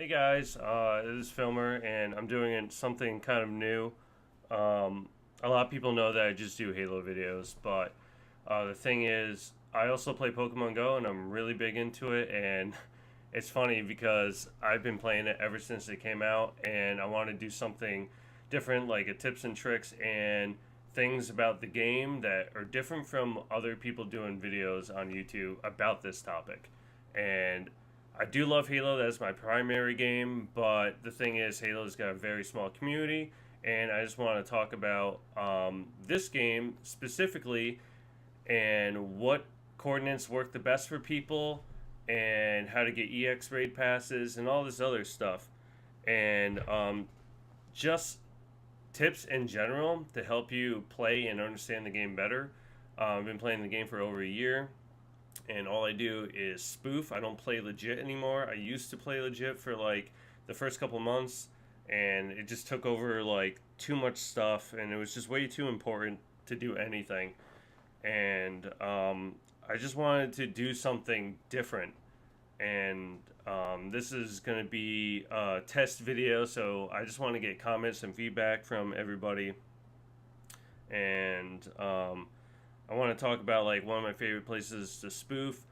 Hey guys, this is Filmer, and I'm doing something kind of new. A lot of people know that I just do Halo videos, but the thing is, I also play Pokemon Go, and I'm really big into it. And it's funny because I've been playing it ever since it came out, and I want to do something different, like a tips and tricks and things about the game that are different from other people doing videos on YouTube about this topic. And I do love Halo. That's my primary game. But the thing is, Halo's got a very small community, and I just want to talk about this game specifically and what coordinates work the best for people, and how to get EX raid passes and all this other stuff, and just tips in general to help you play and understand the game better. I've been playing the game for over a year, and all I do is spoof. I don't play legit anymore. I used to play legit for like the first couple months, and it just took over like too much stuff, and it was just way too important to do anything. And I just wanted to do something different. And this is going to be a test video, so I just want to get comments and feedback from everybody. And I want to talk about like one of my favorite places to spoof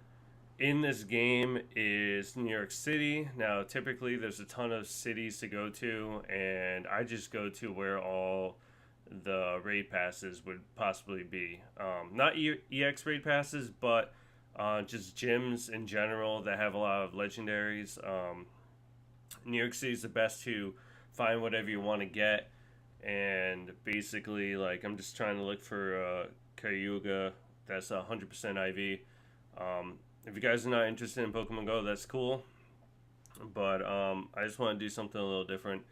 in this game is New York City. Now, typically, there's a ton of cities to go to, and I just go to where all the raid passes would possibly be. Not EX raid passes, but just gyms in general that have a lot of legendaries. New York City is the best to find whatever you want to get, and basically, like, I'm just trying to look for Cayuga. That's 100% IV. If you guys are not interested in Pokemon Go, that's cool. But I just want to do something a little different.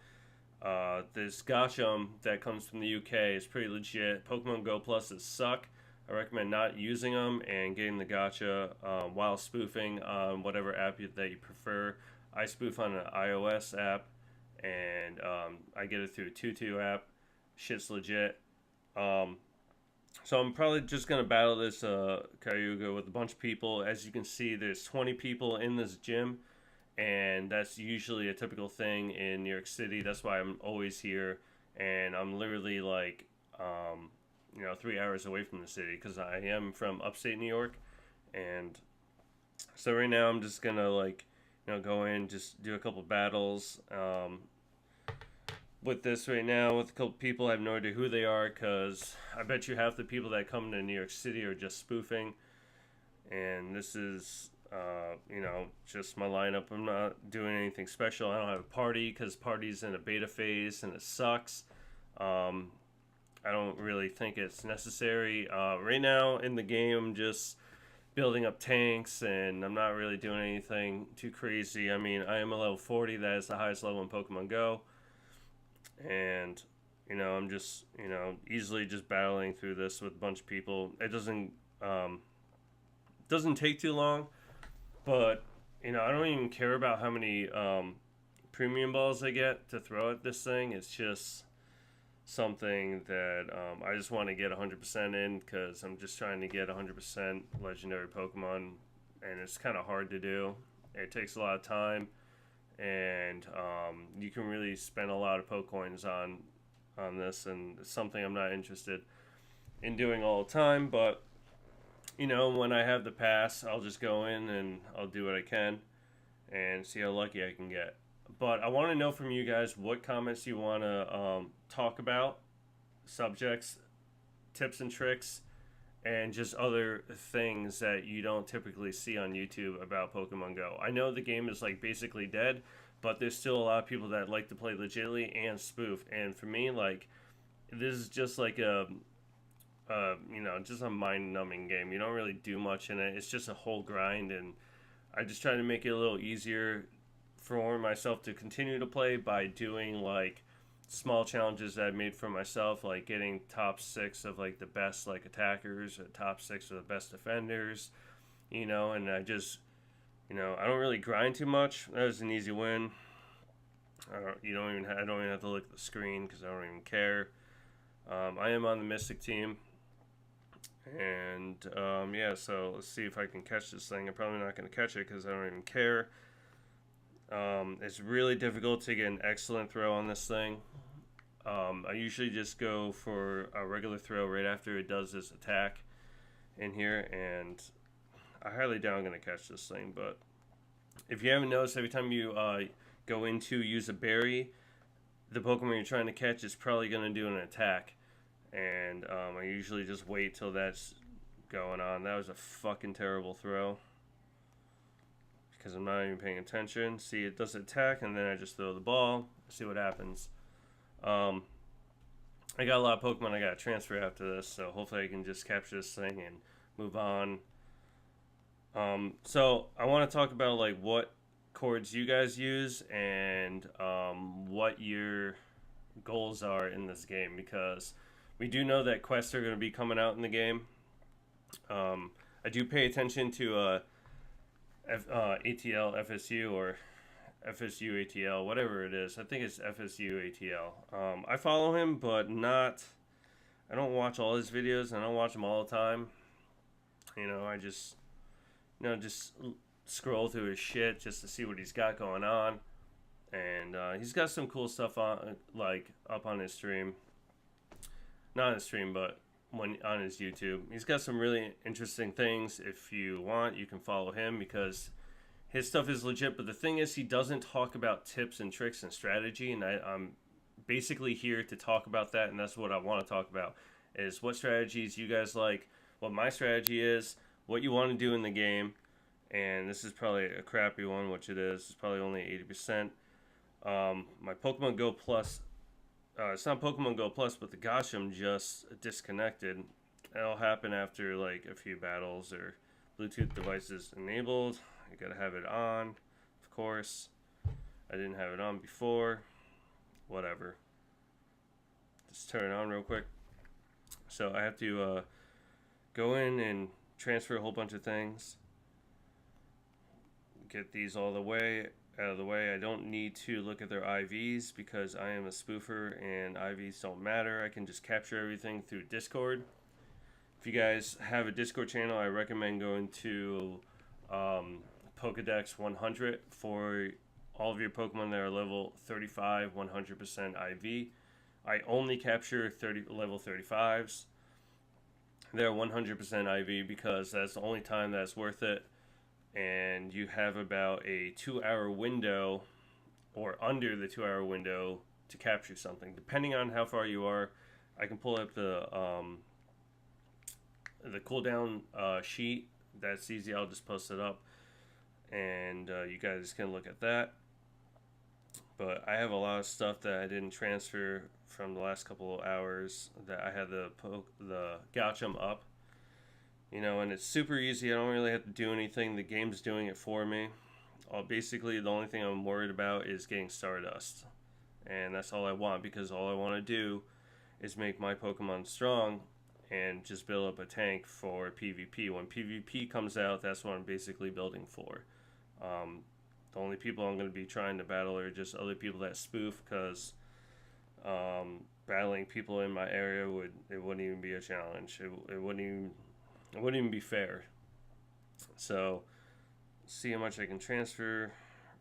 This Gotcham that comes from the UK is pretty legit. Pokemon Go Pluses suck. I recommend not using them and getting the gotcha while spoofing on whatever app that you prefer. I spoof on an iOS app, and I get it through a Tutu app. Shit's legit. Um, so I'm probably just gonna battle this Cayuga with a bunch of people. As you can see, there's 20 people in this gym, and that's usually a typical thing in New York City. That's why I'm always here, and I'm literally like, 3 hours away from the city because I am from upstate New York, and so right now I'm just gonna like, go in, just do a couple battles. With this right now with a couple people. I have no idea who they are because I bet you half the people that come to New York City are just spoofing. And this is, just my lineup. I'm not doing anything special. I don't have a party because party's in a beta phase and it sucks. Um, I don't really think it's necessary. Right now in the game, I'm just building up tanks and I'm not really doing anything too crazy. I mean, I am a level 40. That is the highest level in Pokemon Go, and I'm just easily just battling through this with a bunch of people. It doesn't take too long, but I don't even care about how many premium balls I get to throw at this thing. It's just something that I just want to get 100% in because I'm just trying to get 100% legendary Pokemon, and it's kind of hard to do. It takes a lot of time, and you can really spend a lot of Pokecoins on this, and it's something I'm not interested in doing all the time. But when I have the pass, I'll just go in and I'll do what I can and see how lucky I can get. But I want to know from you guys what comments you want to talk about, subjects, tips and tricks, and just other things that you don't typically see on YouTube about Pokemon Go. I know the game is like basically dead, but there's still a lot of people that like to play legitimately and spoof. And for me, like, this is just like just a mind-numbing game. You don't really do much in it. It's just a whole grind, and I just try to make it a little easier for myself to continue to play by doing like small challenges that I made for myself, like getting top six of like the best like attackers, or top six of the best defenders, and I don't really grind too much. That was an easy win. I don't even have to look at the screen because I don't even care. I am on the Mystic team, and yeah. So let's see if I can catch this thing. I'm probably not going to catch it because I don't even care. It's really difficult to get an excellent throw on this thing. I usually just go for a regular throw right after it does this attack in here, and I highly doubt I'm going to catch this thing. But if you haven't noticed, every time you go in to use a berry, the Pokemon you're trying to catch is probably going to do an attack. And I usually just wait till that's going on. That was a fucking terrible throw, because I'm not even paying attention. See, it does attack, and then I just throw the ball, see what happens. I got a lot of Pokemon I got to transfer after this, so hopefully I can just capture this thing and move on. So I want to talk about like what cords you guys use and what your goals are in this game, because we do know that quests are going to be coming out in the game. I do pay attention to ATL FSU or FSU ATL, whatever it is. I think it's FSU ATL. I follow him, but not. I don't watch all his videos. I don't watch them all the time. I just scroll through his shit just to see what he's got going on. And he's got some cool stuff on, like up on his stream. Not on his stream, but on his YouTube. He's got some really interesting things. If you want, you can follow him because his stuff is legit. But the thing is, he doesn't talk about tips and tricks and strategy. And I'm basically here to talk about that. And that's what I want to talk about, is what strategies you guys like, what my strategy is, what you want to do in the game. And this is probably a crappy one, which it is. It's probably only 80%. My Pokemon Go Plus, it's not Pokemon Go Plus, but the Gasham just disconnected. It'll happen after like a few battles or Bluetooth devices enabled. You gotta have it on, of course. I didn't have it on before. Whatever. Just turn it on real quick. So I have to go in and transfer a whole bunch of things. Get these all the way out of the way. I don't need to look at their IVs because I am a spoofer and IVs don't matter. I can just capture everything through Discord. If you guys have a Discord channel, I recommend going to Pokedex 100 for all of your Pokemon that are level 35, 100% IV. I only capture level 35s. They're 100% IV because that's the only time that's worth it. And you have about a 2-hour window or under the 2-hour window to capture something. Depending on how far you are, I can pull up the cooldown sheet. That's easy. I'll just post it up, and you guys can look at that. But I have a lot of stuff that I didn't transfer from the last couple of hours that I had the Gauchum up. And it's super easy. I don't really have to do anything. The game's doing it for me. Basically, the only thing I'm worried about is getting Stardust. And that's all I want, because all I want to do is make my Pokemon strong and just build up a tank for PvP. When PvP comes out, that's what I'm basically building for. The only people I'm going to be trying to battle are just other people that spoof, because battling people in my area wouldn't even be a challenge. It wouldn't even be fair. So, see how much I can transfer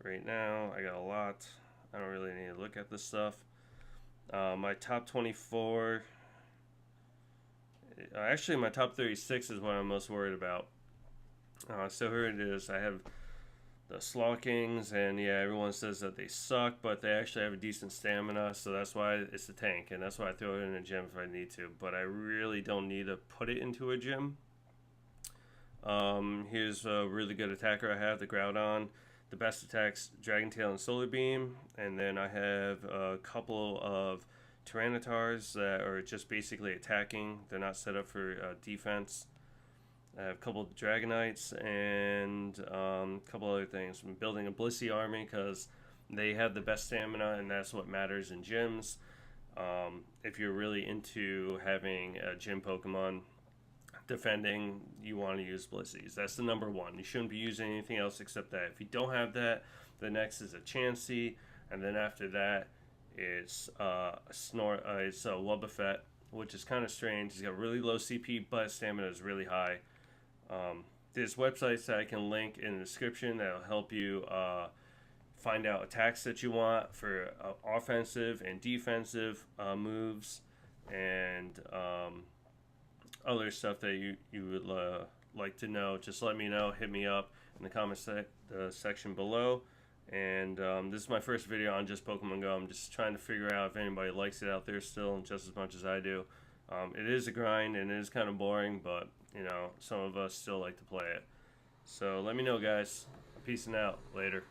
right now. I got a lot. I don't really need to look at this stuff. My top 24, actually my top 36 is what I'm most worried about. So here it is. I have the Slowkings, and yeah, everyone says that they suck, but they actually have a decent stamina, so that's why it's a tank, and that's why I throw it in a gym if I need to, but I really don't need to put it into a gym. Here's a really good attacker I have, the Groudon. The best attacks, Dragon Tail and Solar Beam. And then I have a couple of Tyrannitars that are just basically attacking. They're not set up for defense. I have a couple of Dragonites and a couple other things. I'm building a Blissey army because they have the best stamina, and that's what matters in gyms. If you're really into having a gym Pokemon defending, you want to use Blisseys. That's the number one. You shouldn't be using anything else except that. If you don't have that, the next is a Chansey, and then after that, it's it's a Wobbuffet, which is kind of strange. He's got really low CP, but stamina is really high. There's websites that I can link in the description that'll help you find out attacks that you want for offensive and defensive moves, and other stuff that you would like to know. Just let me know. Hit me up in the comment section below. And this is my first video on just Pokemon Go. I'm just trying to figure out if anybody likes it out there still, just as much as I do. It is a grind and it is kind of boring, but you know, some of us still like to play it. So let me know, guys. Peace and out. Later.